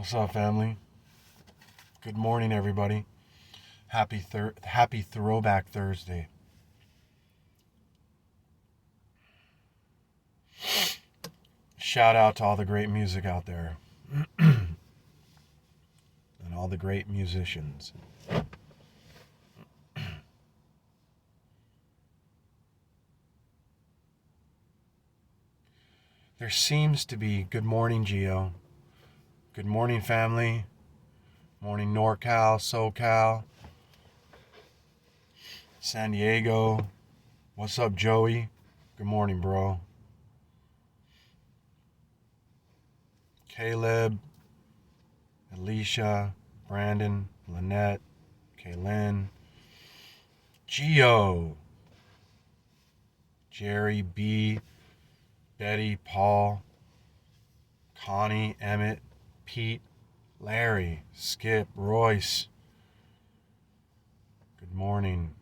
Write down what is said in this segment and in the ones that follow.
What's up, family? Good morning, everybody. Happy Throwback Thursday. Shout out to all the great music out there and all the great musicians. There seems to be good morning, GEO. Good morning, family. Morning, NorCal, SoCal, San Diego. What's up, Joey? Good morning, bro. Caleb, Alicia, Brandon, Lynette, Kaylin, Geo, Jerry, B, Betty, Paul, Connie, Emmett, Pete, Larry, Skip, Royce. Good morning.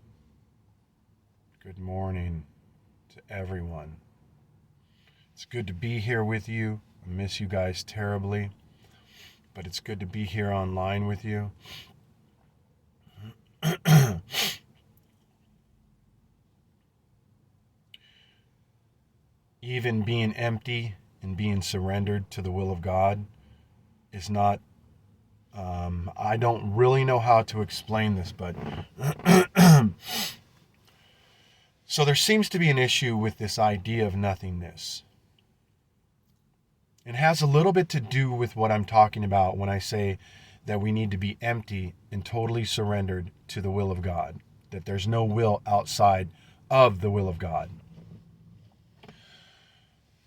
Good morning to everyone. It's good to be here with you. I miss you guys terribly, but it's good to be here online with you. Even being empty and being surrendered to the will of God is not, I don't really know how to explain this, but so there seems to be an issue with this idea of nothingness. It has a little bit to do with what I'm talking about when I say that we need to be empty and totally surrendered to the will of God, that there's no will outside of the will of God.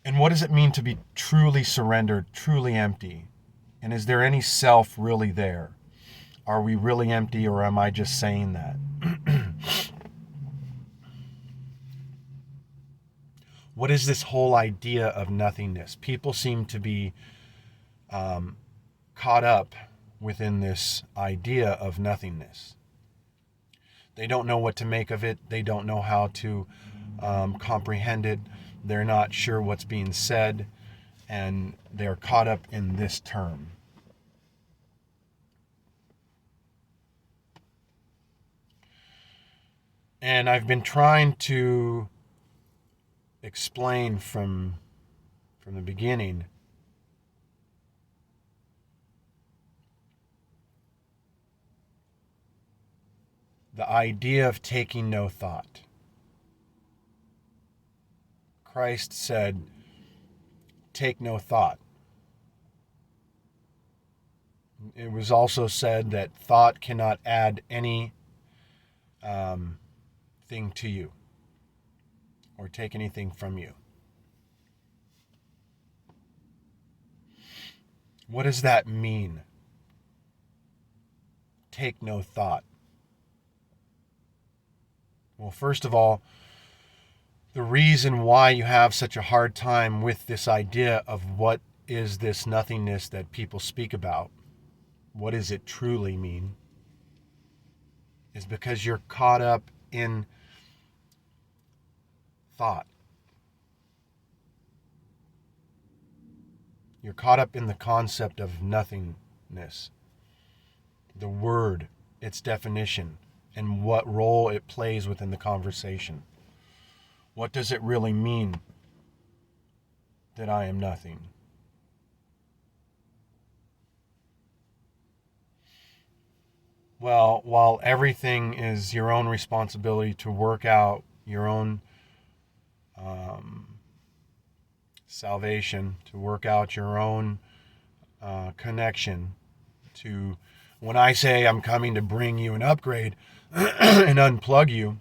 And what does it mean to be truly surrendered, truly empty? And is there any self really there? Are we really empty, or am I just saying that? What is this whole idea of nothingness? People seem to be caught up within this idea of nothingness. They don't know what to make of it. They don't know how to comprehend it. They're not sure what's being said, and they're caught up in this term. And I've been trying to explain from the beginning the idea of taking no thought. Christ said, take no thought. It was also said that thought cannot add any thing to you or take anything from you. What does that mean? Take no thought. Well, first of all, the reason why you have such a hard time with this idea of what is this nothingness that people speak about, what does it truly mean, is because you're caught up in thought. You're caught up in the concept of nothingness, the word, its definition, and what role it plays within the conversation. What does it really mean that I am nothing? Well, while everything is your own responsibility to work out your own salvation, to work out your own connection to, when I say I'm coming to bring you an upgrade and unplug you,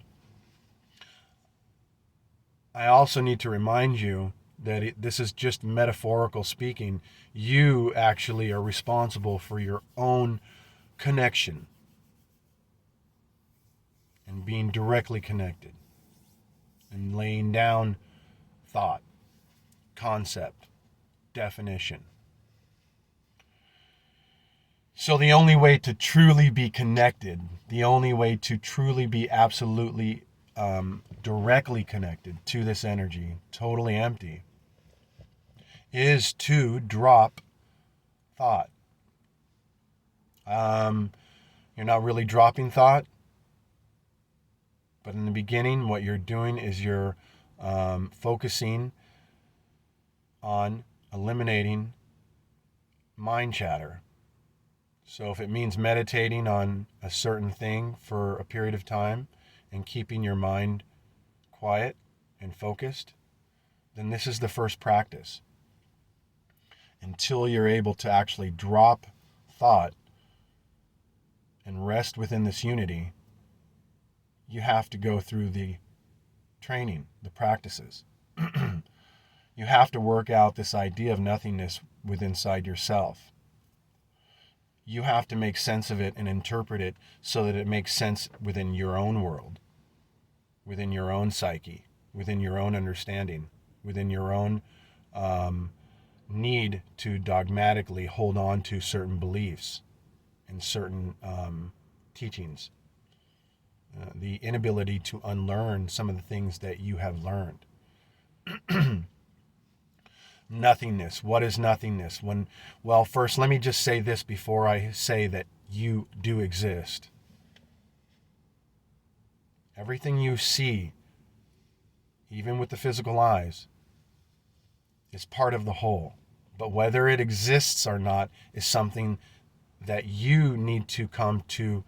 I also need to remind you that this is just metaphorical speaking. You actually are responsible for your own connection and being directly connected and laying down thought, concept, definition. So the only way to truly be connected, the only way to truly be absolutely directly connected to this energy, totally empty, is to drop thought, You're not really dropping thought, but in the beginning, what you're doing is you're focusing on eliminating mind chatter. So if it means meditating on a certain thing for a period of time and keeping your mind quiet and focused, then this is the first practice. Until you're able to actually drop thought and rest within this unity, you have to go through the training, the practices. You have to work out this idea of nothingness within inside yourself. You have to make sense of it and interpret it so that it makes sense within your own world, within your own psyche, within your own understanding, within your own need to dogmatically hold on to certain beliefs and certain teachings. The inability to unlearn some of the things that you have learned. Nothingness. What is nothingness? Well, first, let me just say this before I say that you do exist. Everything you see, even with the physical eyes, is part of the whole. But whether it exists or not is something that you need to come to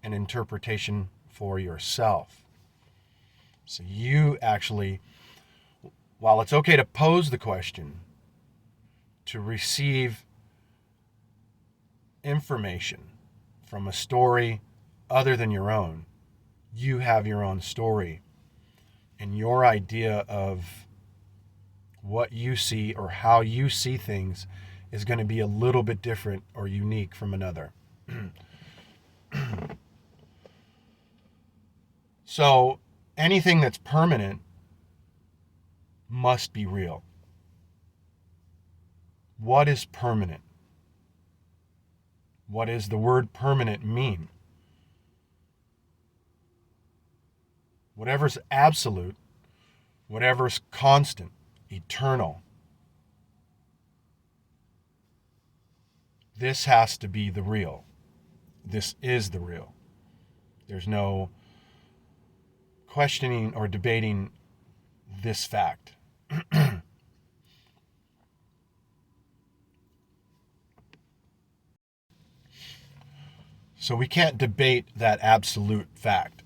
an interpretation for yourself. So you actually, while it's okay to pose the question, to receive information from a story other than your own, you have your own story. And your idea of what you see or how you see things is going to be a little bit different or unique from another. So anything that's permanent must be real. What is permanent? What does the word permanent mean? Whatever's absolute, whatever's constant, eternal, this has to be the real. This is the real. There's no questioning or debating this fact. So we can't debate that absolute fact.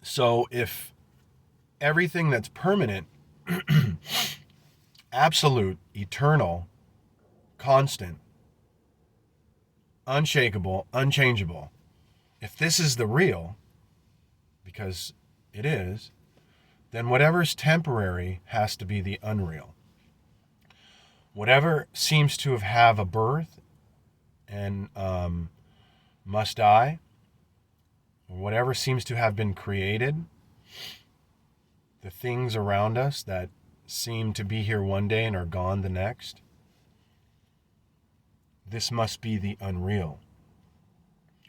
So if everything that's permanent, absolute, eternal, constant, unshakable, unchangeable, if this is the real, because it is, then whatever's temporary has to be the unreal. Whatever seems to have a birth and must die, or whatever seems to have been created, the things around us that seem to be here one day and are gone the next, this must be the unreal.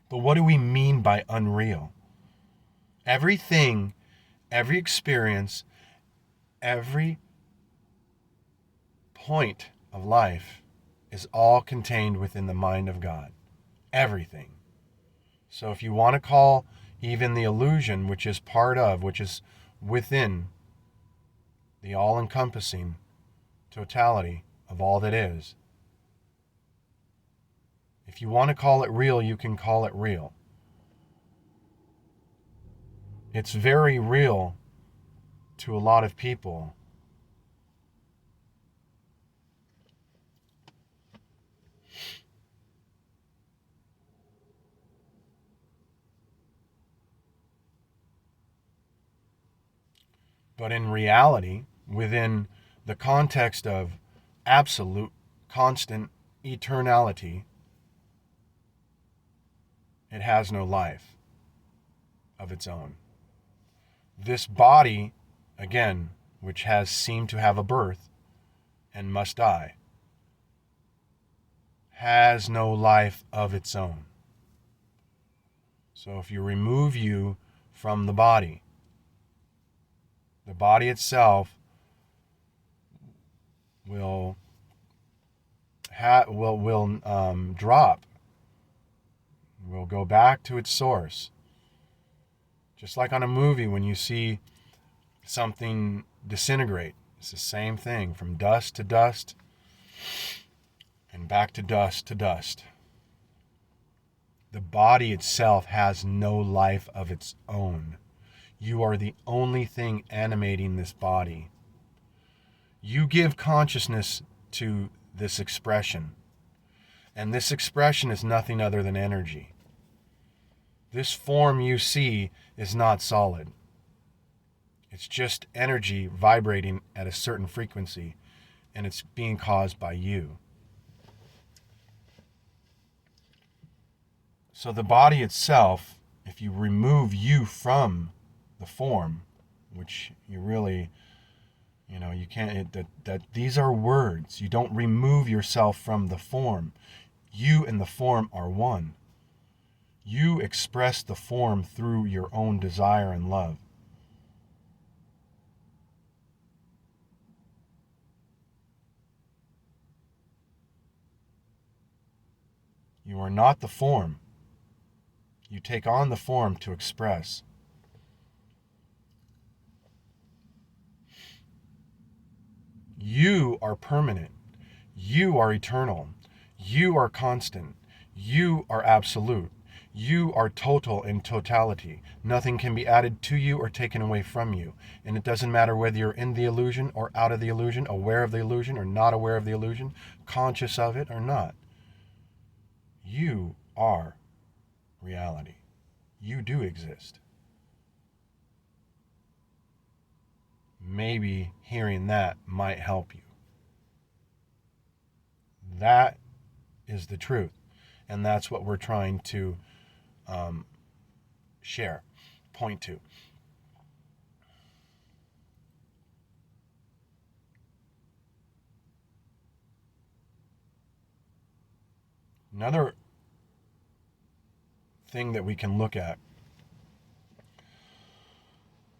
But what do we mean by unreal? Everything, every experience, every point of life is all contained within the mind of God. Everything. So if you want to call even the illusion, which is part of, which is within the all-encompassing totality of all that is, if you want to call it real, you can call it real. It's very real to a lot of people. But in reality, within the context of absolute, constant eternality, it has no life of its own. This body, again, which has seemed to have a birth and must die, has no life of its own. So if you remove you from the body itself will will drop. Will go back to its source. Just like on a movie when you see something disintegrate, it's the same thing, from dust to dust and back to dust to dust. The body itself has no life of its own. You are the only thing animating this body. You give consciousness to this expression, and this expression is nothing other than energy. This form you see is not solid. It's just energy vibrating at a certain frequency, and it's being caused by you. So the body itself, if you remove you from the form, which you really, you can't, that these are words. You don't remove yourself from the form. You and the form are one. You express the form through your own desire and love. You are not the form. You take on the form to express. You are permanent. You are eternal. You are constant. You are absolute. You are total in totality. Nothing can be added to you or taken away from you. And it doesn't matter whether you're in the illusion or out of the illusion, aware of the illusion or not aware of the illusion, conscious of it or not. You are reality. You do exist. Maybe hearing that might help you. That is the truth. And that's what we're trying to point to. Another thing that we can look at,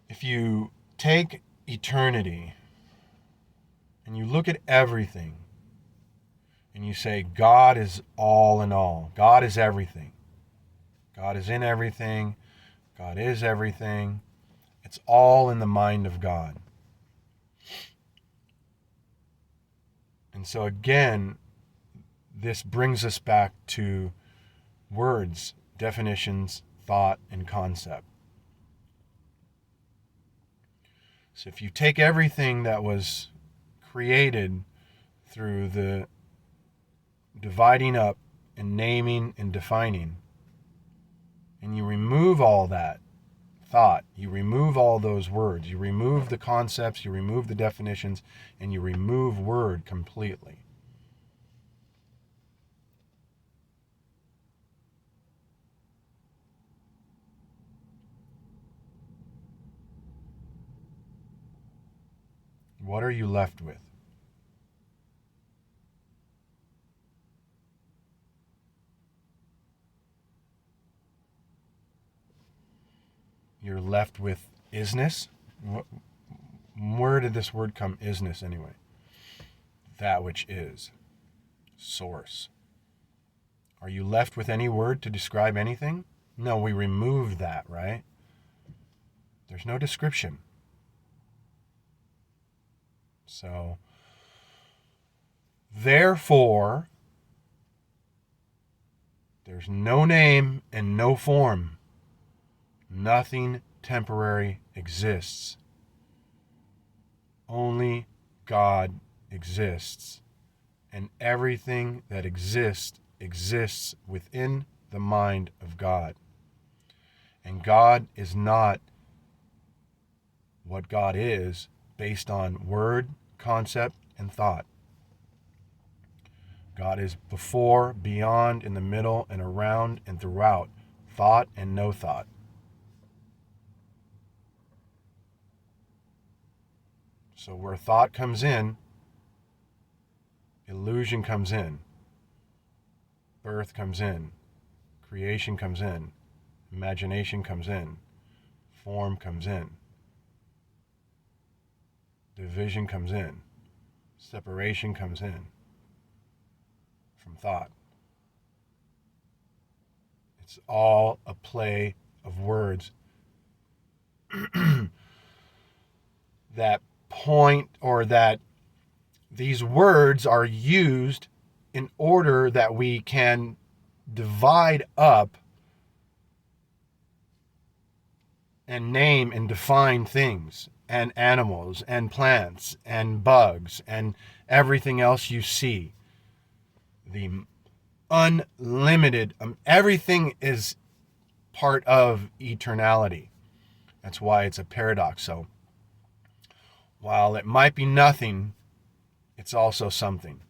if you take eternity and you look at everything and you say God is all in all, God is everything, God is in everything, God is everything, it's all in the mind of God. And so again, this brings us back to words, definitions, thought, and concept. So if you take everything that was created through the dividing up and naming and defining, and you remove all that thought, you remove all those words, you remove the concepts, you remove the definitions, and you remove word completely. What are you left with? You're left with isness. Where did this word come, isness, anyway? That which is. Source. Are you left with any word to describe anything? No, we removed that, right? There's no description. So, therefore, there's no name and no form. Nothing temporary exists. Only God exists. And everything that exists within the mind of God. And God is not what God is based on word, concept, and thought. God is before, beyond, in the middle, and around, and throughout, thought and no thought. So where thought comes in, illusion comes in, birth comes in, creation comes in, imagination comes in, form comes in, division comes in, separation comes in. from thought. It's all a play of words that point, or that these words are used in order that we can divide up and name and define things and animals and plants and bugs and everything else you see. The unlimited, everything is part of eternality. That's why it's a paradox. So while it might be nothing, it's also something.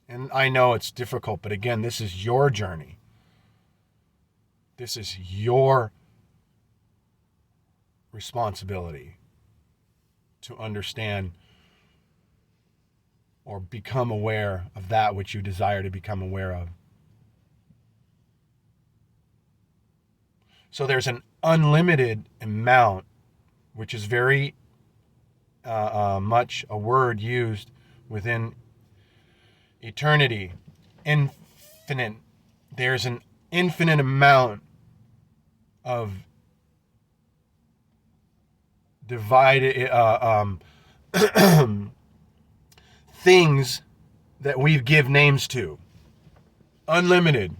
And I know it's difficult, but again, this is your journey. This is your responsibility to understand or become aware of that which you desire to become aware of. So there's an unlimited amount, which is very much a word used within eternity. Infinite. There's an infinite amount of divided things that we give names to. Unlimited.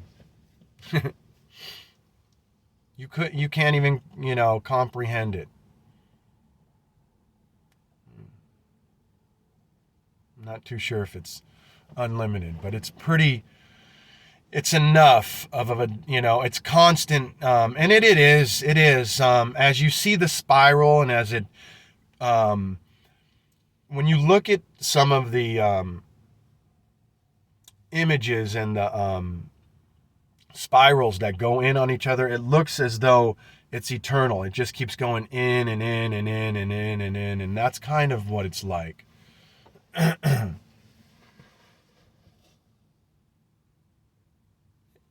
You can't even, comprehend it. I'm not too sure if it's unlimited, but it's enough of a, it's constant. And it is, as you see the spiral, and as it, when you look at some of the images and the spirals that go in on each other, it looks as though it's eternal. It just keeps going in and in and in and in and in, and that's kind of what it's like.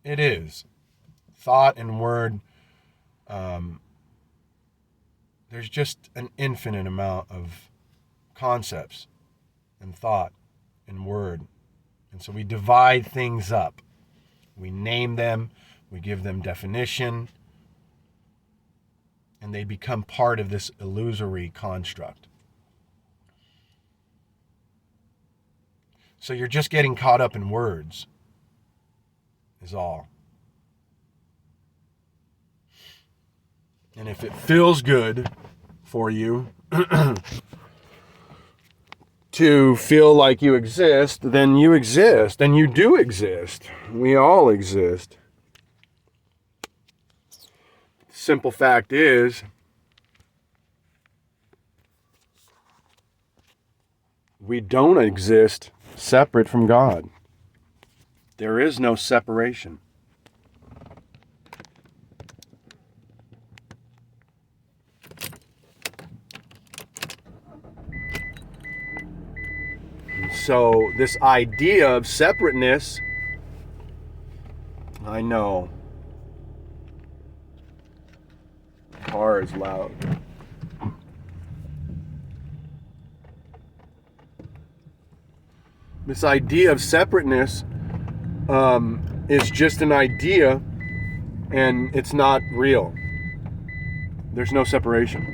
It is. Thought and word, there's just an infinite amount of concepts and thought and word. And so we divide things up. We name them, we give them definition, and they become part of this illusory construct. So you're just getting caught up in words, is all. And if it feels good for you to feel like you exist, then you exist, and you do exist. We all exist. Simple fact is, we don't exist separate from God. There is no separation. So this idea of separateness, I know, the car is loud. This idea of separateness is just an idea, and it's not real. There's no separation.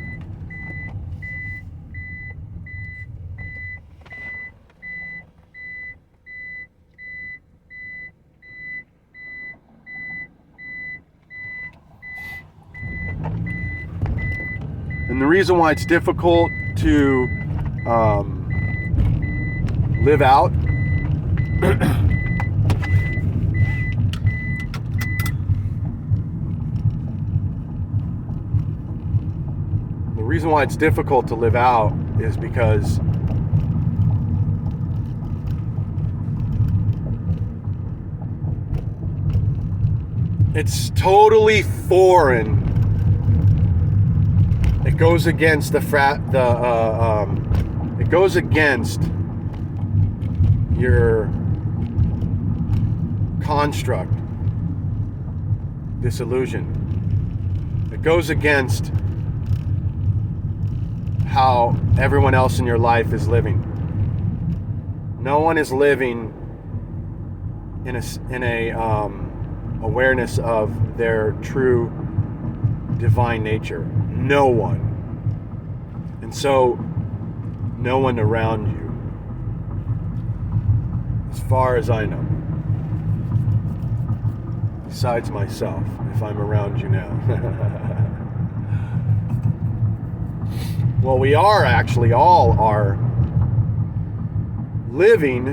And the reason why it's difficult to live out is because it's totally foreign. It goes against it goes against your construct, this illusion. It goes against how everyone else in your life is living. No one is living in a awareness of their true divine nature. No one. And so, no one around you, as far as I know, besides myself, if I'm around you now. Well, we are actually all are living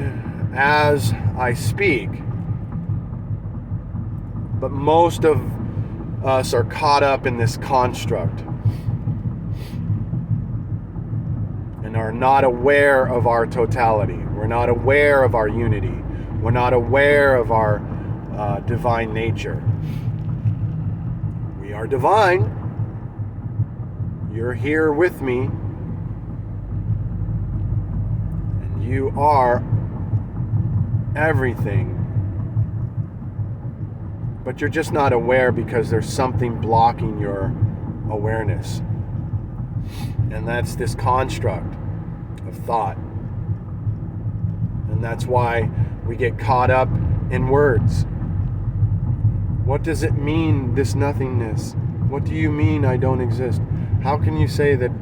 as I speak, but most of us are caught up in this construct and are not aware of our totality. We're not aware of our unity. We're not aware of our divine nature. We are divine. You're here with me, and you are everything. But you're just not aware because there's something blocking your awareness. And that's this construct of thought. And that's why we get caught up in words. What does it mean, this nothingness? What do you mean I don't exist? How can you say that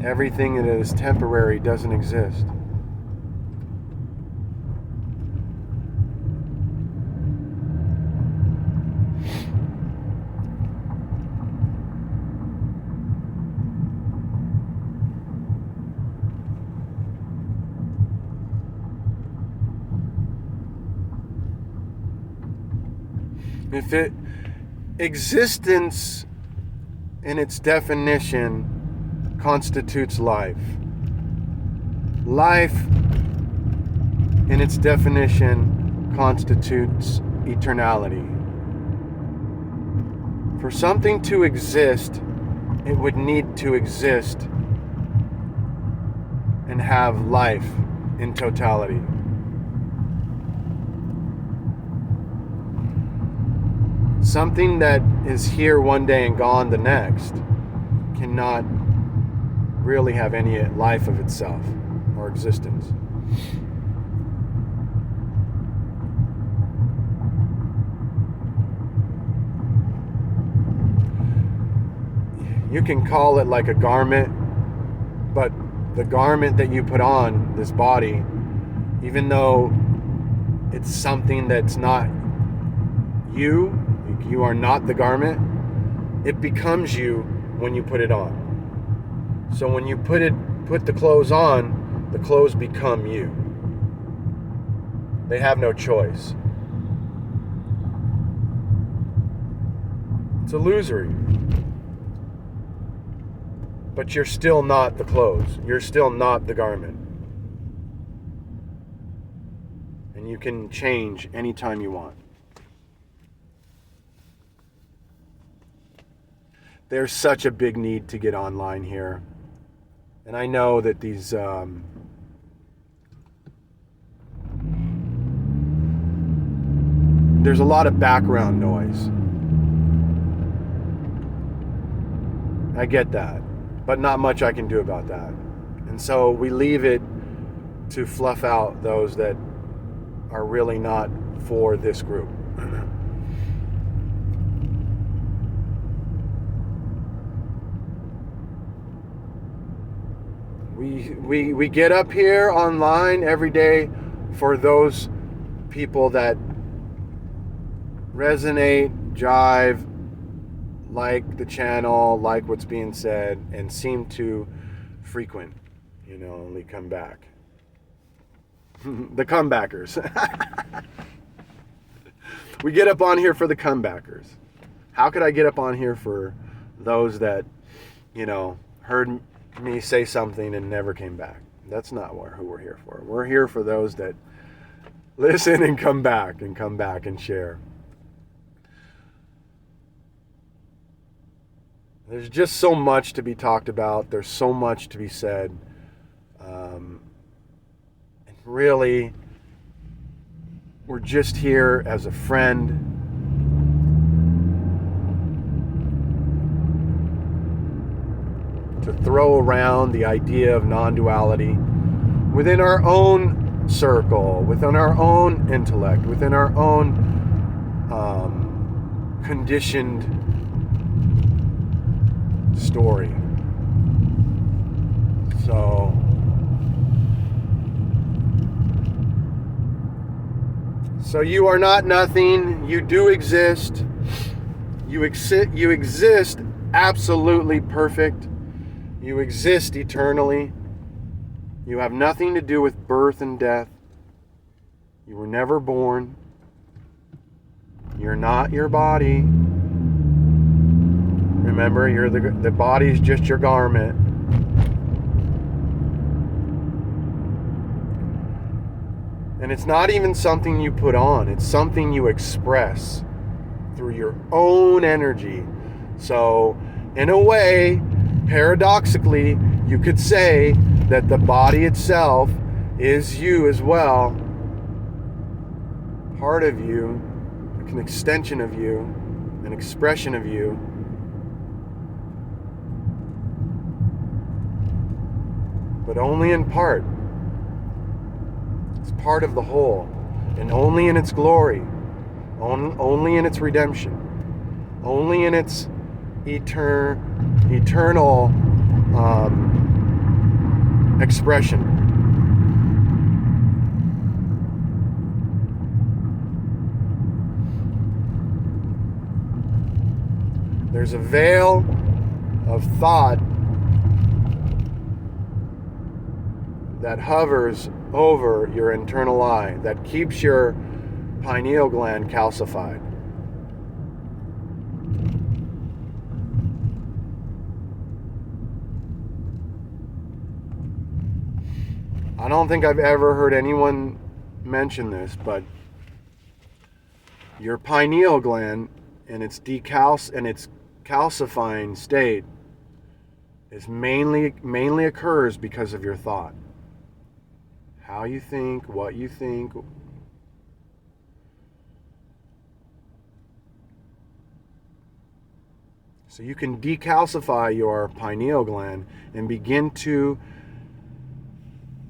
everything that is temporary doesn't exist? If existence in its definition constitutes life, life in its definition constitutes eternality. For something to exist, it would need to exist and have life in totality. Something that is here one day and gone the next cannot really have any life of itself or existence. You can call it like a garment, but the garment that you put on, this body, even though it's something that's not you, you are not the garment, it becomes you when you put it on. So when you put the clothes on, the clothes become you. They have no choice. It's illusory. But you're still not the clothes. You're still not the garment. And you can change anytime you want. There's such a big need to get online here. And I know that these there's a lot of background noise. I get that, but not much I can do about that. And so we leave it to fluff out those that are really not for this group. We get up here online every day for those people that resonate, jive, like the channel, like what's being said, and seem to frequent, only come back. The comebackers. We get up on here for the comebackers. How could I get up on here for those that, heard me say something and never came back? That's not who we're here for. We're here for those that listen and come back and share. There's just so much to be talked about. There's so much to be said. And really, we're just here as a friend. To throw around the idea of non-duality within our own circle, within our own intellect, within our own conditioned story. So you are not nothing. You do exist. You exist absolutely perfect. You exist eternally. You have nothing to do with birth and death. You were never born. You're not your body. Remember, the body is just your garment. And it's not even something you put on. It's something you express through your own energy. So, in a way, paradoxically, you could say that the body itself is you as well. Part of you, an extension of you, an expression of you. But only in part. It's part of the whole, and only in its glory, only in its redemption, only in its eternal expression. There's a veil of thought that hovers over your internal eye, that keeps your pineal gland calcified. I don't think I've ever heard anyone mention this, but your pineal gland in its calcifying state is mainly occurs because of your thought. How you think, what you think. So you can decalcify your pineal gland and begin to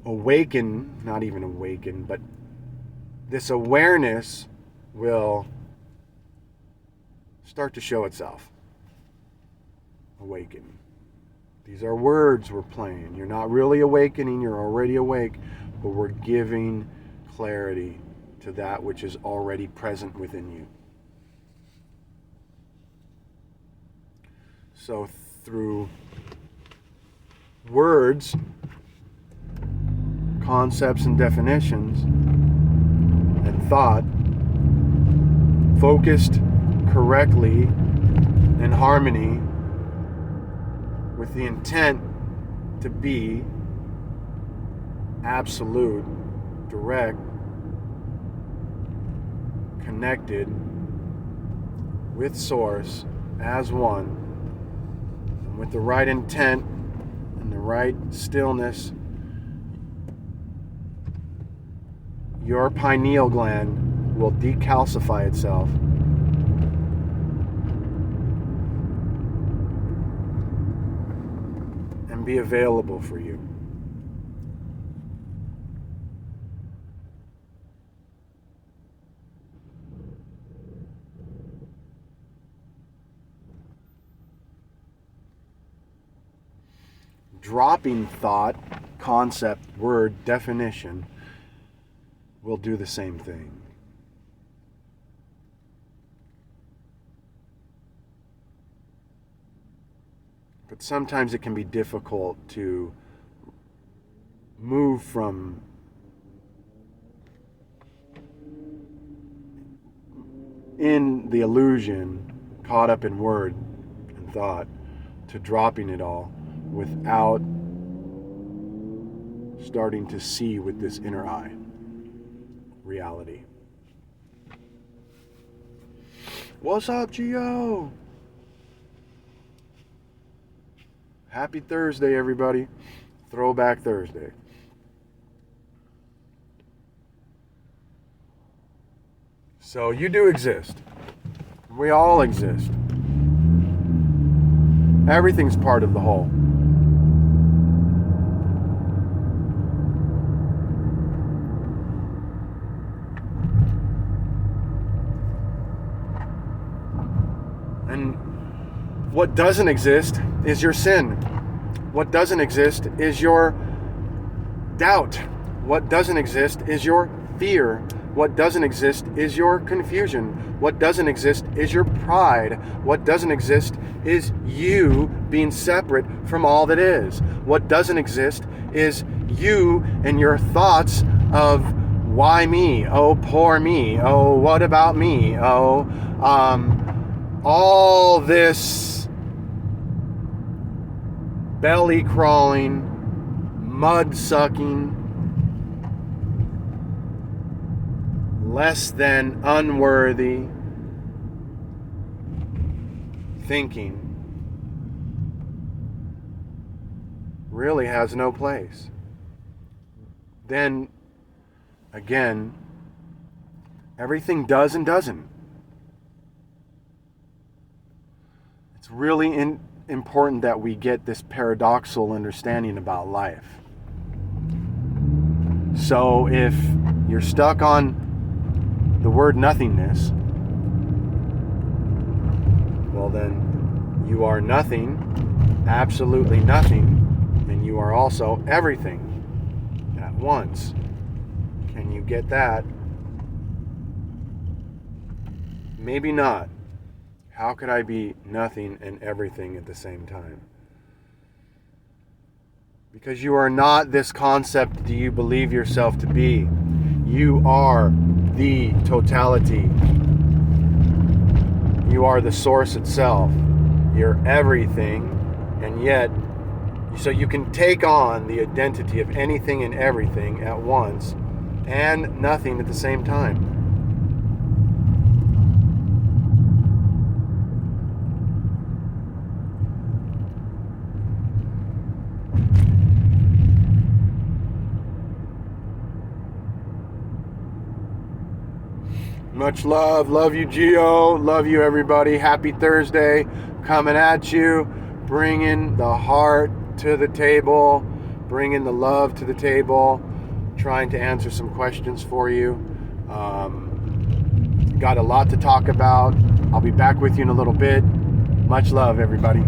awaken, not even awaken, but this awareness will start to show itself. Awaken. These are words we're playing. You're not really awakening, you're already awake, but we're giving clarity to that which is already present within you. So through words, concepts and definitions, and thought, focused correctly in harmony with the intent to be absolute, direct, connected with Source as one, and with the right intent and the right stillness, your pineal gland will decalcify itself and be available for you. Dropping thought, concept, word, definition will do the same thing. But sometimes it can be difficult to move from in the illusion, caught up in word and thought, to dropping it all without starting to see with this inner eye reality. What's up, GEO? Happy Thursday, everybody. Throwback Thursday. So you do exist. We all exist. Everything's part of the whole. What doesn't exist is your sin. What doesn't exist is your doubt. What doesn't exist is your fear. What doesn't exist is your confusion. What doesn't exist is your pride. What doesn't exist is you being separate from all that is. What doesn't exist is you and your thoughts of why me? Oh, poor me. Oh, what about me? Oh, all this belly crawling, mud sucking, less than unworthy thinking really has no place. Then again, everything does and doesn't. It's really important that we get this paradoxical understanding about life. So if you're stuck on the word nothingness, well then you are nothing, absolutely nothing, and you are also everything at once. Can you get that? Maybe not. How could I be nothing and everything at the same time? Because you are not this concept do you believe yourself to be. You are the totality. You are the source itself. You're everything, and yet, so you can take on the identity of anything and everything at once and nothing at the same time. Much love. Love you, GEO. Love you, everybody. Happy Thursday. Coming at you. Bringing the heart to the table. Bringing the love to the table. Trying to answer some questions for you. Got a lot to talk about. I'll be back with you in a little bit. Much love, everybody.